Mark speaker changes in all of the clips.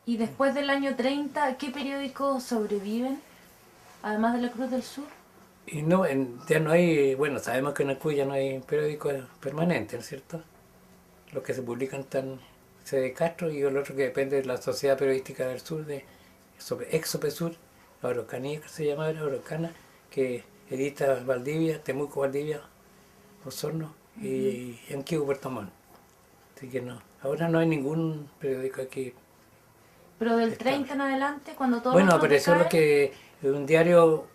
Speaker 1: Y después del año 30, ¿qué periódicos sobreviven, además de la Cruz del Sur?
Speaker 2: Y no, ya no hay, bueno, sabemos que en Ancud ya no hay periódicos permanentes, ¿no es cierto? Los que se publican están de Castro y el otro que depende de la Sociedad Periodística del Sur, de Exopesur, la Araucanía que se llama ahora, Araucana, que edita Valdivia, Temuco, Valdivia, Osorno y Yanquihue, Puerto Montt. Así que no, ahora no hay ningún periódico aquí
Speaker 1: Pero del
Speaker 2: estable.
Speaker 1: 30 en adelante, cuando todos los
Speaker 2: Bueno,
Speaker 1: otros
Speaker 2: apareció lo
Speaker 1: decaen.
Speaker 2: que un diario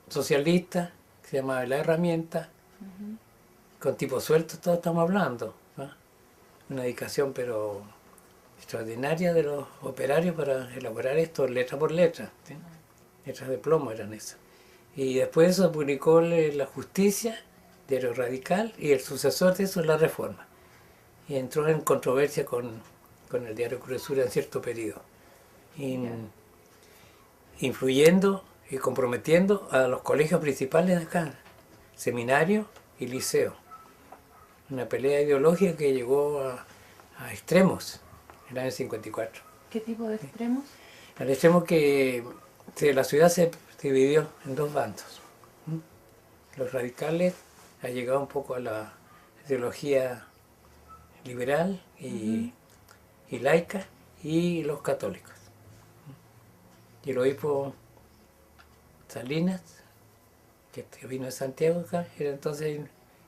Speaker 2: socialista que se llama La Herramienta, con tipo suelto todos estamos hablando, ¿no? Una dedicación pero extraordinaria de los operarios para elaborar esto letra por letra, ¿sí? Letras de plomo eran esas. Y después eso publicó La Justicia, diario radical, y el sucesor de eso es La Reforma. Y entró en controversia con el diario Crucesura en cierto periodo, influyendo y comprometiendo a los colegios principales de acá, seminario y liceo. Una pelea ideológica que llegó a extremos en el año 54.
Speaker 1: ¿Qué tipo de extremos?
Speaker 2: Al extremo que la ciudad se dividió en dos bandos. Los radicales han llegado un poco a la ideología liberal y laica, y los católicos. Y el obispo Salinas, que vino de Santiago acá, era entonces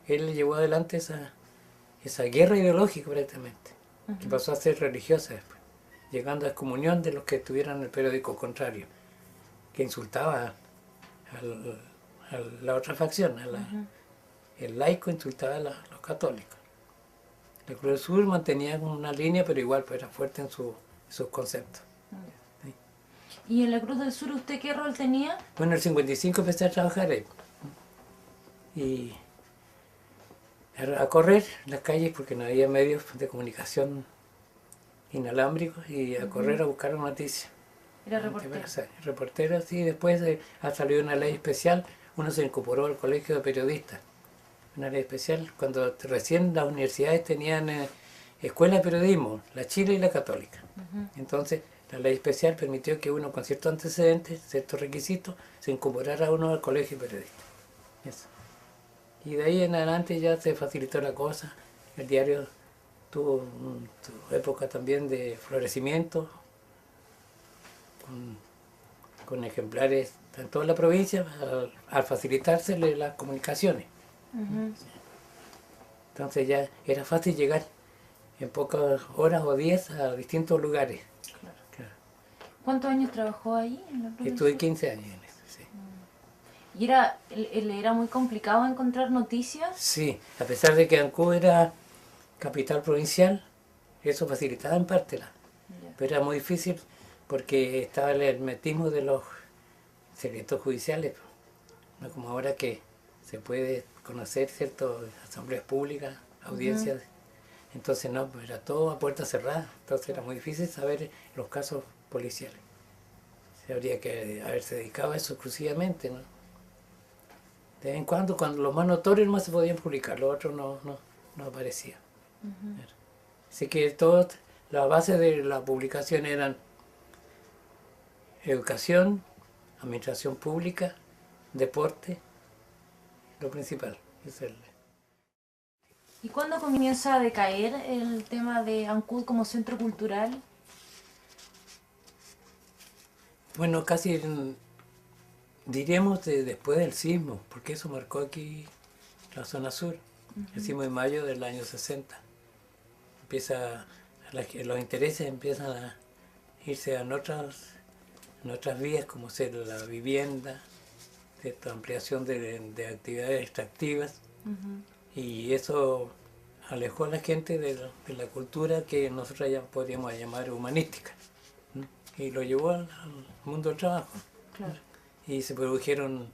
Speaker 2: él llevó adelante esa guerra ideológica prácticamente, que pasó a ser religiosa después, llegando a excomunión de los que tuvieran el periódico contrario, que insultaba a la otra facción, el laico insultaba a los católicos. La Cruz del Sur mantenía una línea, pero igual pues, era fuerte en sus conceptos. ¿Sí?
Speaker 1: ¿Y en la Cruz del Sur usted qué rol tenía?
Speaker 2: Bueno, en el 55 empecé a trabajar ahí. Y a correr en las calles porque no había medios de comunicación inalámbricos, y a correr a buscar noticias.
Speaker 1: Era reportero.
Speaker 2: Reportero, sí. Después ha salido una ley especial, uno se incorporó al colegio de periodistas. Una ley especial cuando recién las universidades tenían escuela de periodismo, la Chile y la Católica. Entonces la ley especial permitió que uno con ciertos antecedentes, ciertos requisitos, se incorporara uno al colegio de periodistas. Eso. Y de ahí en adelante ya se facilitó la cosa. El diario tuvo su época también de florecimiento, con ejemplares en toda la provincia, al facilitársele las comunicaciones. Entonces ya era fácil llegar en pocas horas o días a distintos lugares.
Speaker 1: Claro.
Speaker 2: Claro.
Speaker 1: ¿Cuántos años trabajó ahí en la Cruz del
Speaker 2: Estuve
Speaker 1: Sur?
Speaker 2: 15 años en eso, sí.
Speaker 1: ¿Y era muy complicado encontrar noticias?
Speaker 2: Sí, a pesar de que Ancud era capital provincial, eso facilitaba en parte pero era muy difícil porque estaba el hermetismo de los secretos judiciales, no como ahora que se puede conocer ciertas asambleas públicas, audiencias. Entonces no, pues era todo a puerta cerrada, entonces era muy difícil saber los casos policiales. Se habría que haberse dedicado a eso exclusivamente, ¿no? De vez en cuando los más notorios más se podían publicar, los otros no aparecían. Así que la base de la publicación eran educación, administración pública, deporte, lo principal.
Speaker 1: ¿Y cuándo comienza a decaer el tema de Ancud como centro cultural?
Speaker 2: Bueno, casi diríamos después del sismo, porque eso marcó aquí la zona sur, el sismo de mayo del año 60. Los intereses empiezan a irse en otras vías, como ser la vivienda, esta ampliación de actividades extractivas, y eso alejó a la gente de la cultura que nosotros ya podríamos llamar humanística, ¿no? Y lo llevó al mundo del trabajo.
Speaker 1: Claro.
Speaker 2: Y se produjeron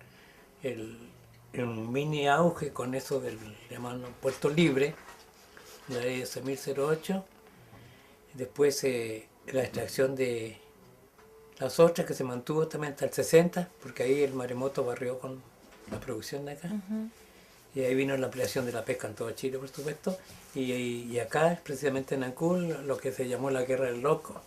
Speaker 2: un mini auge con eso del llamado Puerto Libre, la ley 11.008, después la extracción de las ostras, que se mantuvo también hasta el 60, porque ahí el maremoto barrió con la producción de acá. Y ahí vino la ampliación de la pesca en todo Chile, por supuesto. Y acá, precisamente en Ancud, lo que se llamó la Guerra del Loco.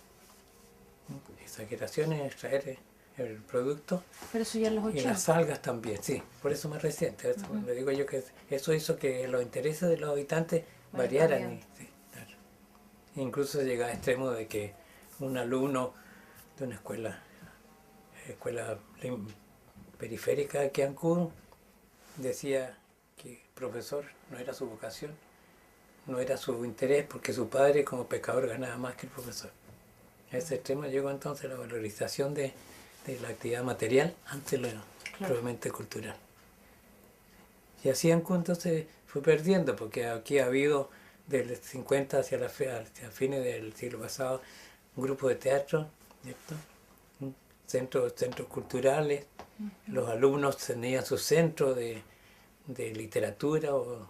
Speaker 2: Exageración en extraer el producto.
Speaker 1: Pero eso ya en los
Speaker 2: Y
Speaker 1: 80.
Speaker 2: las algas también, sí, por eso más reciente. Eso, le digo yo que eso hizo que los intereses de los habitantes
Speaker 1: Vayan
Speaker 2: variaran.
Speaker 1: cambiando.
Speaker 2: Sí, claro. Incluso llega a extremo de que un alumno de una escuela periférica de Ancud decía que el profesor no era su vocación, no era su interés, porque su padre como pescador ganaba más que el profesor. A ese extremo llegó entonces la valorización de la actividad material ante la probablemente cultural. Y así Ancud entonces fue perdiendo, porque aquí ha habido del 50 hacia fines del siglo pasado un grupo de teatro, ¿cierto? Centros culturales, los alumnos tenían su centro de literatura o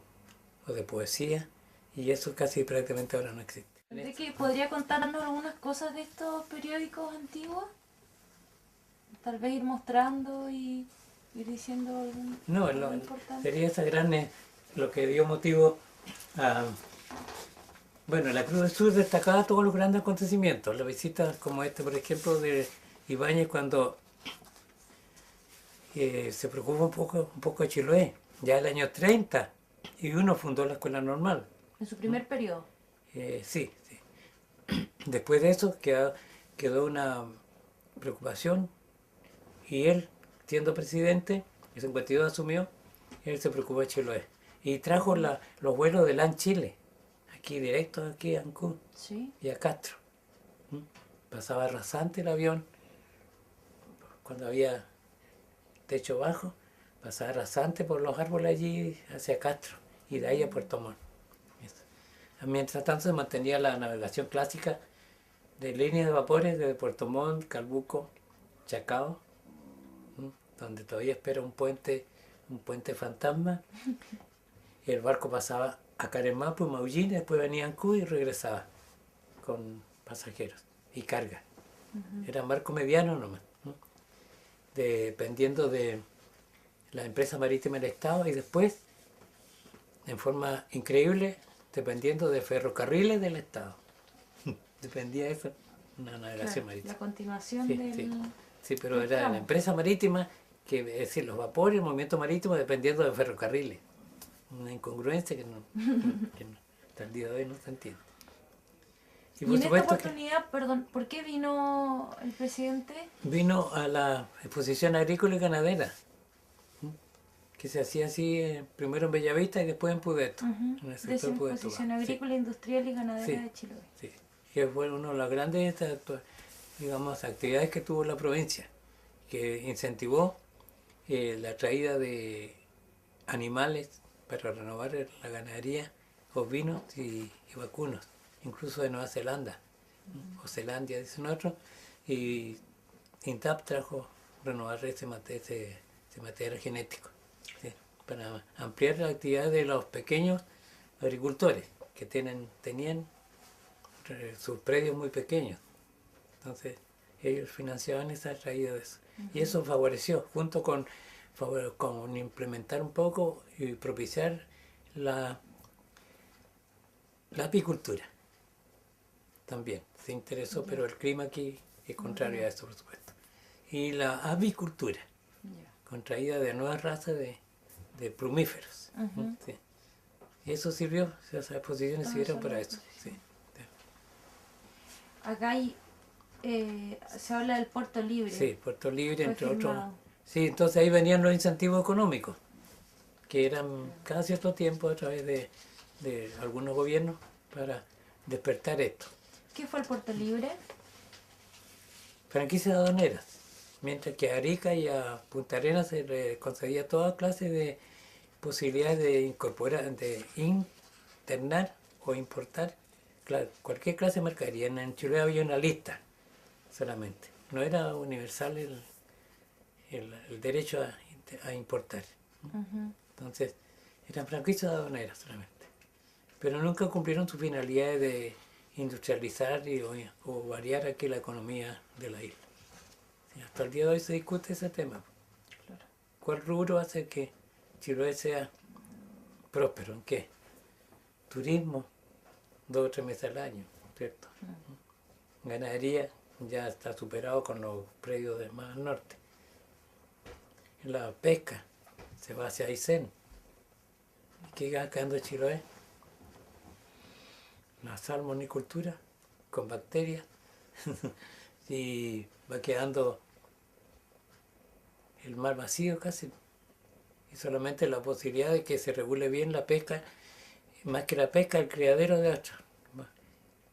Speaker 2: de poesía, y eso casi prácticamente ahora no existe.
Speaker 1: Enrique, ¿podría contarnos algunas cosas de estos periódicos antiguos? Tal vez ir mostrando y ir diciendo algo importante.
Speaker 2: Sería esa gran, lo que dio motivo a... Bueno, la Cruz del Sur destacaba todos los grandes acontecimientos, las visitas como por ejemplo, de Ibáñez cuando se preocupa un poco de Chiloé, ya el año 30, y uno fundó la escuela normal.
Speaker 1: En su primer periodo.
Speaker 2: Sí. Después de eso quedó una preocupación, y él, siendo presidente, en 52 asumió, él se preocupó de Chiloé. Y trajo los vuelos de LAN Chile, aquí directo aquí a Ancud y a Castro. Pasaba rasante el avión, cuando había techo bajo, pasaba rasante por los árboles allí hacia Castro y de ahí a Puerto Montt. Mientras tanto se mantenía la navegación clásica de líneas de vapores desde Puerto Montt, Calbuco, Chacao, donde todavía espera un puente fantasma. Y el barco pasaba a Caremapo y Maullín, después venía a Ancud y regresaba con pasajeros y carga. Eran barcos medianos nomás, dependiendo de la empresa marítima del Estado, y después, en forma increíble, dependiendo de ferrocarriles del Estado. Dependía de eso, una navegación marítima.
Speaker 1: La continuación del...
Speaker 2: Sí, pero era la empresa marítima, es decir, los vapores, el movimiento marítimo, dependiendo de ferrocarriles. Una incongruencia que hasta el día de hoy no se entiende.
Speaker 1: Y en esta oportunidad, perdón, ¿por qué vino el presidente?
Speaker 2: Vino a la exposición agrícola y ganadera, que se hacía así primero en Bellavista y después en Pudeto. En el sector Pudeto.
Speaker 1: Exposición agrícola, industrial y ganadera de Chiloé.
Speaker 2: Sí, que fue una de las grandes actividades que tuvo la provincia, que incentivó la traída de animales para renovar la ganadería, ovinos y vacunos, incluso de Nueva Zelanda, o Zelandia, dicen otros, y INTAP trajo renovar ese material genético, ¿sí? Para ampliar la actividad de los pequeños agricultores que tenían sus predios muy pequeños. Entonces ellos financiaban esa traída de eso. Y eso favoreció, junto con implementar un poco y propiciar la apicultura. También se interesó, pero el clima aquí es contrario a eso, por supuesto. Y la avicultura, contraída de nuevas razas de plumíferos. Sí. Y eso sirvió, esas exposiciones sirvieron para eso. Sí.
Speaker 1: Acá hay, se habla del Puerto Libre.
Speaker 2: Sí, Puerto Libre, entre otros. Sí, entonces ahí venían los incentivos económicos, que eran cada cierto tiempo a través de algunos gobiernos para despertar esto.
Speaker 1: ¿Qué fue el Puerto Libre?
Speaker 2: Franquicias aduaneras, mientras que a Arica y a Punta Arenas se le concedía toda clase de posibilidades de incorporar, de internar o importar cualquier clase de mercadería. En Chile había una lista solamente, no era universal el derecho a importar. Entonces, eran franquicias aduaneras solamente. Pero nunca cumplieron su finalidad de industrializar o variar aquí la economía de la isla. Sí, hasta el día de hoy se discute ese tema. Claro. ¿Cuál rubro hace que Chiloé sea próspero? ¿En qué? Turismo, 2 o 3 meses al año, ¿cierto? Ganadería, ya está superado con los predios de más al norte. La pesca se va hacia Aysén. ¿Y qué va quedando Chiloé? La salmonicultura con bacterias y va quedando el mar vacío casi, y solamente la posibilidad de que se regule bien la pesca, más que la pesca, el criadero de otros,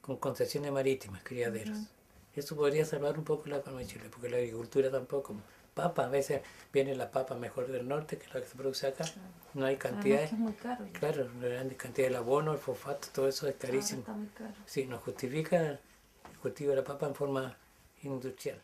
Speaker 2: con concesiones marítimas, criaderos. Eso podría salvar un poco la economía de Chile, porque la agricultura tampoco. Papa, a veces viene la papa mejor del norte que la que se produce acá. Claro. No hay cantidades.
Speaker 1: Es muy caro. Ya.
Speaker 2: Claro, la gran cantidad del abono, el fosfato, todo eso es carísimo.
Speaker 1: Está muy caro.
Speaker 2: Sí, nos justifica el cultivo de la papa en forma industrial.